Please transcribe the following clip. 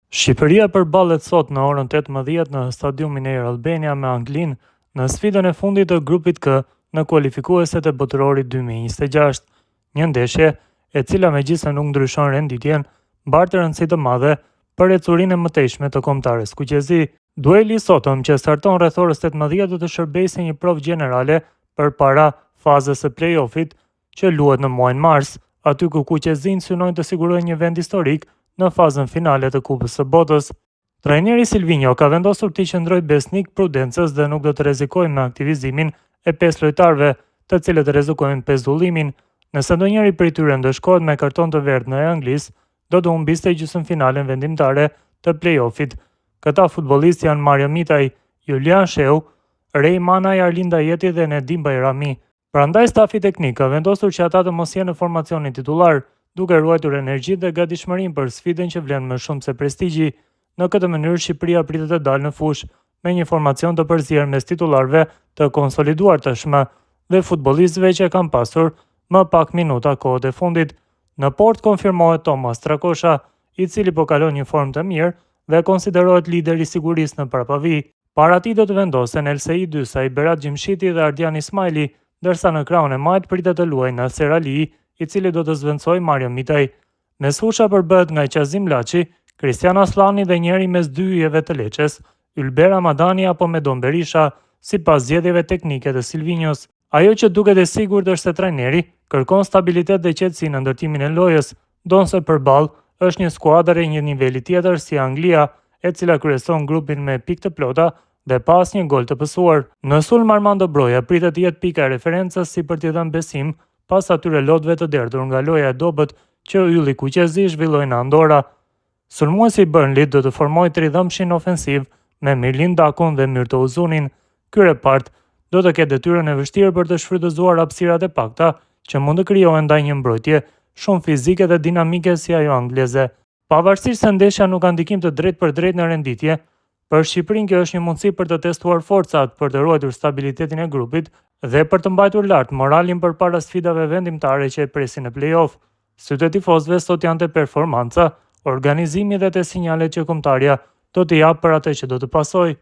Shqipëria përballet sot në orën 18 në stadiumin Air Albania me Anglinë në sfidën e fundit të grupit K në kualifikueset e Botërorit 2026, një ndeshje e cila megjithëse nuk ndryshon renditjen, mbartë rëndësi të madhe për ecurinë e mëtejshme të kombëtares Kuqezi. Dueli i sotëm që starton rreth orës 18 do të shërbejë si një provë gjenerale përpara fazës së play-offit që luhet në muajin mars, aty ku Kuqezin synojnë të sigurojnë një vend historik në fazën finale të Kupës së Botës. Trajneri Silvinho ka vendosur të qëndrojë besnik prudencës dhe nuk do të rrezikojë me aktivizimin e 5 lojtarëve, të cilët rrezikojnë pezullimin. Nëse ndonjëri prej tyre ndëshkohet me karton të verdh në Anglisë, do të humbiste gjysmëfinalen vendimtare të play-offit. Këta futbollistë janë Mario Mitaj, Julian Sheu, Rej Manaj, Arlinda Jeti dhe Nedim Bajrami. Prandaj stafi teknik ka vendosur që ata të mos jenë në formacionin titullar, duke ruajtur energji dhe gatishmërinë për sfidën që vlen më shumë se prestigji. Në këtë mënyrë Shqipëria pritet të dalë në fushë me një formacion të përzier mes titullarëve të konsoliduar tashmë dhe futbollistëve që kanë pasur më pak minuta kohët e fundit. Në port konfirmohet Thomas Trakosha, i cili po kalon një formë të mirë dhe konsiderohet lider i sigurisë në parapavi. Para tij do të vendosen Elsei Dysaj, Berat Gjimshiti dhe Ardian Ismaili, ndërsa në krahun e majt pritet të luajë Nasser Ali, i cili do të zvendçojë Mario Mitaj. Mesfusha përbëhet nga Qazim Laçi, Kristian Aslani dhe njëri mes dy yjeve të Leçes, Ylber Ramadani apo Medon Berisha, sipas zgjedhjeve teknike të Silvinhos. Ajo që duket e sigurt është se trajneri kërkon stabilitet dhe qetësi në ndërtimin e lojës, ndonse përballë është një skuadër e një niveli tjetër si Anglia, e cila kryeson grupin me pikë të plota dhe pas një gol të pësuar. Në sulm Armando Broja pritet të jetë pika e referencës si për t'i dhënë besim pas atyre lotëve të derdhur nga loja e dobët që ylli Kuqezi zhvilloi në Andorra. Sulmuesi i Burnley do të formojë tridhëmshin ofensiv me Mirlin Dakun dhe Myrto Uzunin. Ky repart do të ketë detyrën e vështirë për të shfrytëzuar hapësirat e pakta që mund të krijohen ndaj një mbrojtje shumë fizike dhe dinamike si ajo angleze. Pavarësisht se ndeshja nuk ka ndikim të drejtë për drejtë në renditje, për Shqipërinë kjo është një mundësi për të testuar forcat, për të ruajtur stabilitetin e grupit dhe për të mbajtur lart moralin përpara sfidave vendimtare që e presin në play-off. Sytë e tifozëve sot janë te performanca, organizimi dhe te sinjalet që kombëtarja do të japë për atë që do të pasojë.